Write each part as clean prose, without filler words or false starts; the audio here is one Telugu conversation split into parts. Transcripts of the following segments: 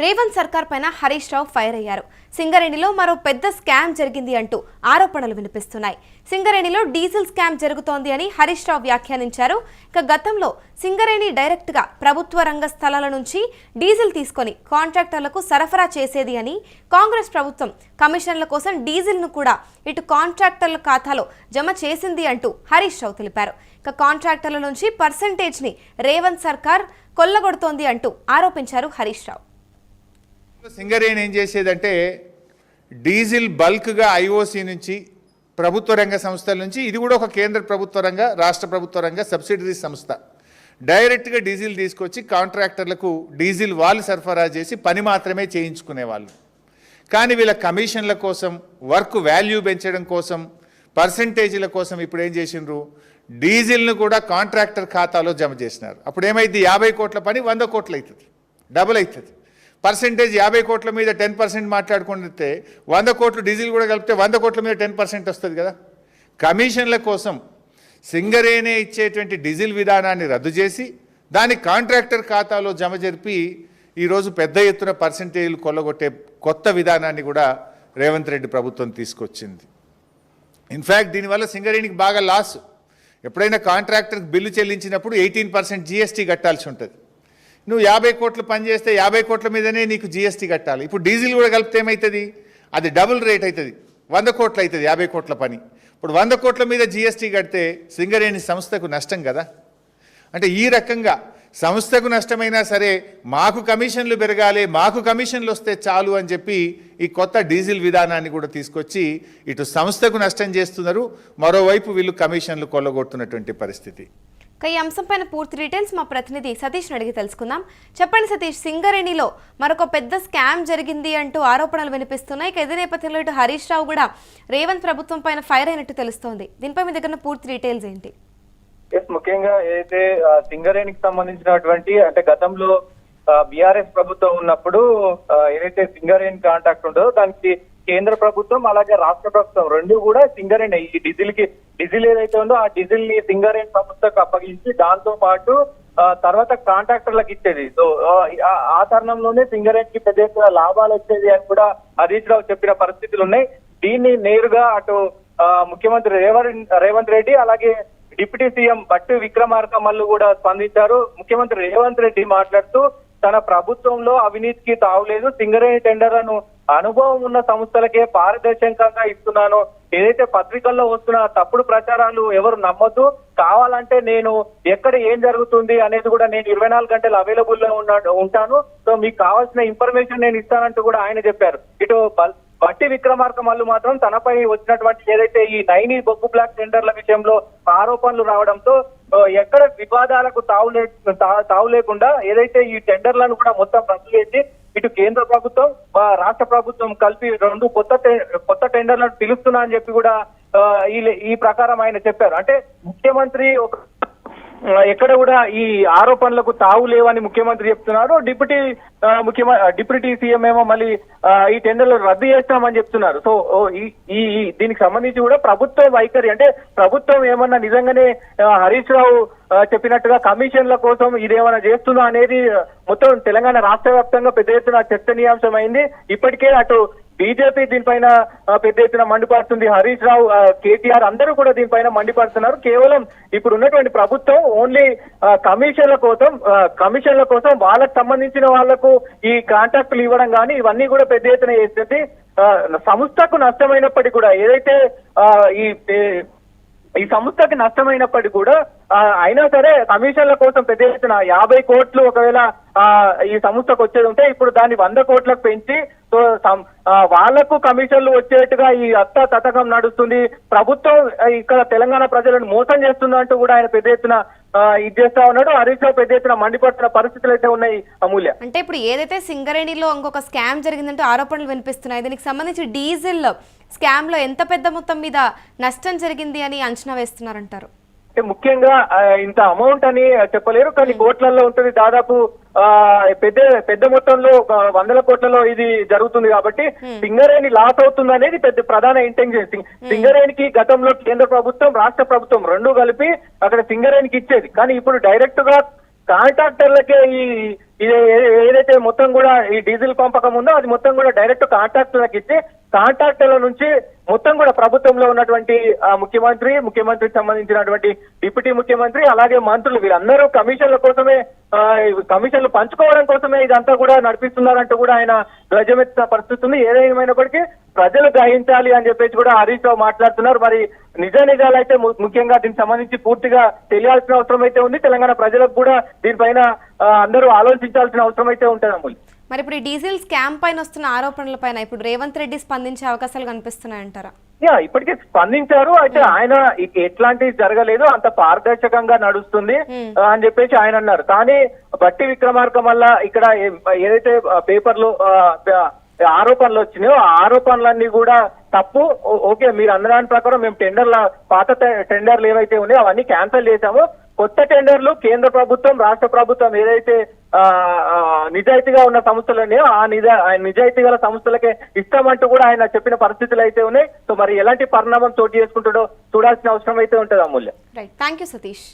రేవంత్ సర్కార్ పైన హరీష్ రావు ఫైర్ అయ్యారు. సింగరేణిలో మరో పెద్ద స్కామ్ జరిగింది అంటూ ఆరోపణలు వినిపిస్తున్నాయి. సింగరేణిలో డీజిల్ స్కామ్ జరుగుతోంది అని హరీష్ రావు వ్యాఖ్యానించారు. ఇక గతంలో సింగరేణి డైరెక్ట్ గా ప్రభుత్వ రంగ స్థలాల నుంచి డీజిల్ తీసుకొని కాంట్రాక్టర్లకు సరఫరా చేసేది అని, కాంగ్రెస్ ప్రభుత్వం కమిషన్ల కోసం డీజిల్ ను కూడా ఇటు కాంట్రాక్టర్ల ఖాతాలో జమ చేసింది అంటూ హరీష్ రావు తెలిపారు. ఇక కాంట్రాక్టర్ల నుంచి పర్సెంటేజ్ ని రేవంత్ సర్కార్ కొల్లగొడుతోంది అంటూ ఆరోపించారు హరీష్ రావు. సింగరేణి ఏం చేసేదంటే డీజిల్ బల్క్గా ఐఓసి నుంచి, ప్రభుత్వ రంగ సంస్థల నుంచి, ఇది కూడా ఒక కేంద్ర ప్రభుత్వ రంగ, రాష్ట్ర ప్రభుత్వ రంగ సబ్సిడరీ సంస్థ, డైరెక్ట్గా డీజిల్ తీసుకొచ్చి కాంట్రాక్టర్లకు డీజిల్ వాళ్ళు సరఫరా చేసి పని మాత్రమే చేయించుకునేవాళ్ళు. కానీ వీళ్ళ కమిషన్ల కోసం, వర్క్ వాల్యూ పెంచడం కోసం, పర్సంటేజీల కోసం ఇప్పుడు ఏం చేసిండ్రు, డీజిల్ను కూడా కాంట్రాక్టర్ ఖాతాలో జమ చేసినారు. అప్పుడు ఏమైంది, 50 కోట్ల పని 100 కోట్లు అవుతుంది, డబుల్ అవుతుంది. పర్సెంటేజ్ 50 కోట్ల మీద 10% మాట్లాడుకుంటే 100 కోట్లు డీజిల్ కూడా కలిపితే 100 కోట్ల మీద 10% వస్తుంది కదా. కమిషన్ల కోసం సింగరేణి ఇచ్చేటువంటి డీజిల్ విధానాన్ని రద్దు చేసి దాన్ని కాంట్రాక్టర్ ఖాతాలో జమ జరిపి ఈరోజు పెద్ద ఎత్తున పర్సెంటేజ్లు కొల్లగొట్టే కొత్త విధానాన్ని కూడా రేవంత్ రెడ్డి ప్రభుత్వం తీసుకొచ్చింది. ఇన్ఫ్యాక్ట్ దీనివల్ల సింగరేణికి బాగా లాస్. ఎప్పుడైనా కాంట్రాక్టర్కి బిల్లు చెల్లించినప్పుడు 18% జీఎస్టీ కట్టాల్సి ఉంటుంది. నువ్వు 50 కోట్లు పని చేస్తే 50 కోట్ల మీదనే నీకు జీఎస్టీ కట్టాలి. ఇప్పుడు డీజిల్ కూడా కలిపితే ఏమవుతుంది, అది డబుల్ రేట్ అవుతుంది, 100 కోట్లు అవుతుంది 50 కోట్ల పని. ఇప్పుడు 100 కోట్ల మీద జీఎస్టీ కడితే సింగరేణి సంస్థకు నష్టం కదా. అంటే ఈ రకంగా సంస్థకు నష్టమైనా సరే మాకు కమిషన్లు పెరగాలి, మాకు కమిషన్లు వస్తే చాలు అని చెప్పి ఈ కొత్త డీజిల్ విధానాన్ని కూడా తీసుకొచ్చి ఇటు సంస్థకు నష్టం చేస్తున్నారు, మరోవైపు వీళ్ళు కమిషన్లు కొల్లగొడుతున్నటువంటి పరిస్థితి. ఈ అంశంపైన పూర్తి డీటెయిల్స్ మా ప్రతినిధి సతీష్ అడిగి తెలుసుకుందాం. చెప్పండి సతీష్, సింగరేణిలో మరొక పెద్ద స్కామ్ జరిగింది అంటూ ఆరోపణలు వినిపిస్తున్నాయి. ఇదే నేపథ్యంలో ఇటు హరీష్ రావు కూడా రేవంత్ ప్రభుత్వం పైన ఫైర్ అయినట్టు తెలుస్తోంది. దీనిపై మీ దగ్గర పూర్తి డీటెయిల్స్ ఏంటి? ముఖ్యంగా ఏదైతే సింగరేణికి సంబంధించినటువంటి అంటే గతంలో బీఆర్ఎస్ ప్రభుత్వం ఉన్నప్పుడు ఏదైతే సింగరేణి కాంట్రాక్ట్ ఉంటుందో దానికి కేంద్ర ప్రభుత్వం అలాగే రాష్ట్ర ప్రభుత్వం రెండు కూడా సింగరేణి ఈ డీజిల్ ఏదైతే ఉందో ఆ డీజిల్ ని సింగరేణి సంస్థకు అప్పగించి దాంతో పాటు తర్వాత కాంట్రాక్టర్లకు ఇచ్చేది. సో ఆ తరుణంలోనే సింగరేణికి పెద్ద ఎత్తున లాభాలు వచ్చేది అని కూడా హరీష్ రావు చెప్పిన పరిస్థితులు ఉన్నాయి. దీన్ని నేరుగా అటు ముఖ్యమంత్రి రేవంత్ రెడ్డి అలాగే డిప్యూటీ సీఎం బట్టి విక్రమార్క మల్లు కూడా స్పందించారు. ముఖ్యమంత్రి రేవంత్ రెడ్డి మాట్లాడుతూ తన ప్రభుత్వంలో అవినీతికి తావులేదు, సింగరేణి టెండర్లను అనుభవం ఉన్న సంస్థలకే పారదర్శకంగా ఇస్తున్నాను, ఏదైతే పత్రికల్లో వస్తున్న తప్పుడు ప్రచారాలు ఎవరు నమ్మొద్దు, కావాలంటే నేను ఎక్కడ ఏం జరుగుతుంది అనేది కూడా నేను 24 గంటలు అవైలబుల్ లో ఉంటాను, సో మీకు కావాల్సిన ఇన్ఫర్మేషన్ నేను ఇస్తానంటూ కూడా ఆయన చెప్పారు. ఇటు బట్టి విక్రమార్క మల్లు మాత్రం తనపై వచ్చినటువంటి ఏదైతే ఈ నైని బొగ్గు బ్లాక్ టెండర్ల విషయంలో ఆరోపణలు రావడంతో ఎక్కడ వివాదాలకు తావు లేకుండా ఏదైతే ఈ టెండర్లను కూడా మొత్తం రద్దు చేసి ఇటు కేంద్ర ప్రభుత్వం రాష్ట్ర ప్రభుత్వం కలిపి 2 కొత్త టెండర్లను పిలుస్తున్నా అని చెప్పి కూడా ఈ ప్రకారం ఆయన చెప్పారు. అంటే ముఖ్యమంత్రి ఎక్కడ కూడా ఈ ఆరోపణలకు తావు లేవని ముఖ్యమంత్రి చెప్తున్నారు. డిప్యూటీ సీఎం ఏమో మళ్ళీ ఈ టెండర్లు రద్దు చేస్తామని చెప్తున్నారు. సో దీనికి సంబంధించి కూడా ప్రభుత్వ వైఖరి అంటే ప్రభుత్వం ఏమన్నా నిజంగానే హరీష్ రావు చెప్పినట్టుగా కమిషన్ల కోసం ఇదేమన్నా చేస్తున్నా అనేది మొత్తం తెలంగాణ రాష్ట్ర వ్యాప్తంగా పెద్ద ఎత్తున చర్చనీయాంశం అయింది. ఇప్పటికే అటు బీజేపీ దీనిపైన పెద్ద ఎత్తున మండిపడుతుంది, హరీష్ రావు, కేటీఆర్ అందరూ కూడా దీనిపైన మండిపడుతున్నారు. కేవలం ఇప్పుడు ఉన్నటువంటి ప్రభుత్వం ఓన్లీ కమిషన్ల కోసం వాళ్ళకు సంబంధించిన వాళ్లకు ఈ కాంట్రాక్టులు ఇవ్వడం కానీ ఇవన్నీ కూడా పెద్ద ఎత్తున చేస్తుంది. సంస్థకు నష్టమైనప్పటికీ కూడా ఏదైతే ఈ సంస్థకి నష్టమైనప్పటికీ కూడా అయినా సరే కమిషన్ల కోసం పెద్ద ఎత్తున 50 కోట్లు ఒకవేళ ఈ సంస్థకు వచ్చేది ఉంటే ఇప్పుడు దాన్ని 100 కోట్లకు పెంచి సో వాళ్లకు కమిషన్లు వచ్చేట్టుగా ఈ తతకం నడుస్తుంది. ప్రభుత్వం ఇక్కడ తెలంగాణ ప్రజలను మోసం చేస్తుందంటూ కూడా ఆయన పెద్ద ఎత్తున ఇది చేస్తా ఉన్నాడు. హరీష్ రావు పెద్ద ఎత్తున మండిపడుతున్న పరిస్థితులు అయితే ఉన్నాయి. అమూల్య, అంటే ఇప్పుడు ఏదైతే సింగరేణిలో ఇంకొక స్కామ్ జరిగిందంటూ ఆరోపణలు వినిపిస్తున్నాయి, దీనికి సంబంధించి డీజిల్ స్కామ్ లో ఎంత పెద్ద మొత్తం మీద నష్టం జరిగింది అని అంచనా వేస్తున్నారంటారు? ముఖ్యంగా ఇంత అమౌంట్ అని చెప్పలేరు, కానీ కోట్లలో ఉంటుంది. దాదాపు పెద్ద మొత్తంలో 100 కోట్లలో ఇది జరుగుతుంది కాబట్టి సింగరేణి లాస్ అవుతుంది అనేది పెద్ద ప్రధాన ఇంటెన్షన్. సింగరేణికి గతంలో కేంద్ర ప్రభుత్వం రాష్ట్ర ప్రభుత్వం రెండు కలిపి అక్కడ సింగరేణికి ఇచ్చేది, కానీ ఇప్పుడు డైరెక్ట్ గా కాంట్రాక్టర్లకే ఏదైతే మొత్తం కూడా ఈ డీజిల్ పంపకం ఉందో అది మొత్తం కూడా డైరెక్ట్ కాంట్రాక్టర్లకు ఇచ్చి కాంట్రాక్టర్ల నుంచి మొత్తం కూడా ప్రభుత్వంలో ఉన్నటువంటి ముఖ్యమంత్రికి సంబంధించినటువంటి డిప్యూటీ ముఖ్యమంత్రి అలాగే మంత్రులు వీళ్ళందరూ కమిషన్ల కోసమే కమిషన్లు పంచుకోవడం కోసమే ఇదంతా కూడా నడిపిస్తున్నారంటూ కూడా ఆయన ధ్వజమెత్తిన పరిస్థితి ఉంది. ఏదేమైనప్పటికీ ప్రజలు గ్రహించాలి అని చెప్పేసి కూడా హరీష్ రావు మాట్లాడుతున్నారు. మరి నిజాలైతే ముఖ్యంగా దీనికి సంబంధించి పూర్తిగా తెలియాల్సిన అవసరం అయితే ఉంది. తెలంగాణ ప్రజలకు కూడా దీనిపైన అందరూ ఆలోచించాల్సిన అవసరం అయితే ఉంటుంది అమూల్య. మరి ఇప్పుడు ఈ డీజిల్ స్కామ్ పైన వస్తున్న ఆరోపణలపైన ఇప్పుడు రేవంత్ రెడ్డి స్పందించే అవకాశాలు కనిపిస్తున్నాయంటారా? ఇప్పటికే స్పందించారు. అయితే ఆయన ఎట్లాంటివి జరగలేదు, అంత పారదర్శకంగా నడుస్తుంది అని చెప్పేసి ఆయన అన్నారు. కానీ బట్టి విక్రమార్క వల్ల ఇక్కడ ఏదైతే పేపర్లు ఆరోపణలు వచ్చినాయో ఆ ఆరోపణలన్నీ కూడా తప్పు. ఓకే, మీరు అన్నదాని ప్రకారం మేము పాత టెండర్లు ఏవైతే ఉన్నాయో అవన్నీ క్యాన్సిల్ చేశాము. కొత్త టెండర్లు కేంద్ర ప్రభుత్వం రాష్ట్ర ప్రభుత్వం ఏదైతే నిజాయితీగా ఉన్న సంస్థలు ఉన్నాయో ఆ నిజాయితీ గల సంస్థలకే ఇస్తామంటూ కూడా ఆయన చెప్పిన పరిస్థితులు అయితే ఉన్నాయి. సో మరి ఎలాంటి పరిణామం చోటు చేసుకుంటాడో చూడాల్సిన అవసరం అయితే ఉంటుంది Amulya. Right, thank you Satish.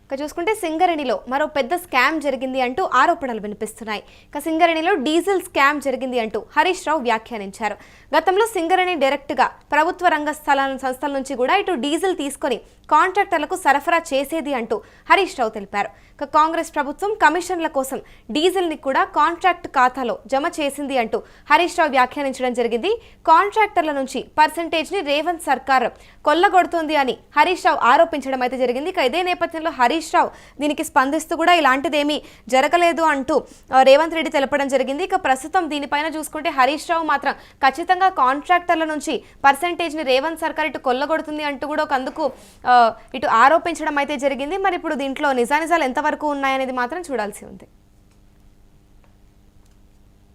ఇక చూసుకుంటే సింగరేణిలో మరో పెద్ద స్కామ్ జరిగింది అంటూ ఆరోపణలు వినిపిస్తున్నాయి. ఇక సింగరేణిలో డీజిల్ స్కామ్ జరిగింది అంటూ హరీష్ రావు వ్యాఖ్యానించారు. గతంలో సింగరేణి డైరెక్ట్గా ప్రభుత్వ రంగ సంస్థల నుంచి కూడా ఇటు డీజిల్ తీసుకొని కాంట్రాక్టర్లకు సరఫరా చేసేది అంటూ హరీష్ రావు తెలిపారు. ఇక కాంగ్రెస్ ప్రభుత్వం కమిషన్ల కోసం డీజిల్ని కూడా కాంట్రాక్ట్ ఖాతాలో జమ చేసింది అంటూ హరీష్ రావు వ్యాఖ్యానించడం జరిగింది. కాంట్రాక్టర్ల నుంచి పర్సెంటేజ్ని రేవంత్ సర్కార్ కొల్లగొడుతోంది అని హరీష్ రావు ఆరోపించడం అయితే జరిగింది. ఇక ఇదే నేపథ్యంలో హరీష్ రావు దీనికి స్పందిస్తూ కూడా ఇలాంటిదేమీ జరగలేదు అంటూ రేవంత్ రెడ్డి తెలపడం జరిగింది. ఇక ప్రస్తుతం దీనిపైన చూసుకుంటే హరీష్ రావు మాత్రం ఖచ్చితంగా కాంట్రాక్టర్ల నుంచి పర్సెంటేజ్ని రేవంత్ సర్కార్ ఇటు కొల్లగొడుతుంది అంటూ కూడా ఒక అందుకు ఇటు ఆరోపించడం అయితే జరిగింది. మరి ఇప్పుడు దీంట్లో నిజానిజాలు ఎంతవరకు ఉన్నాయనేది మాత్రం చూడాల్సి ఉంది.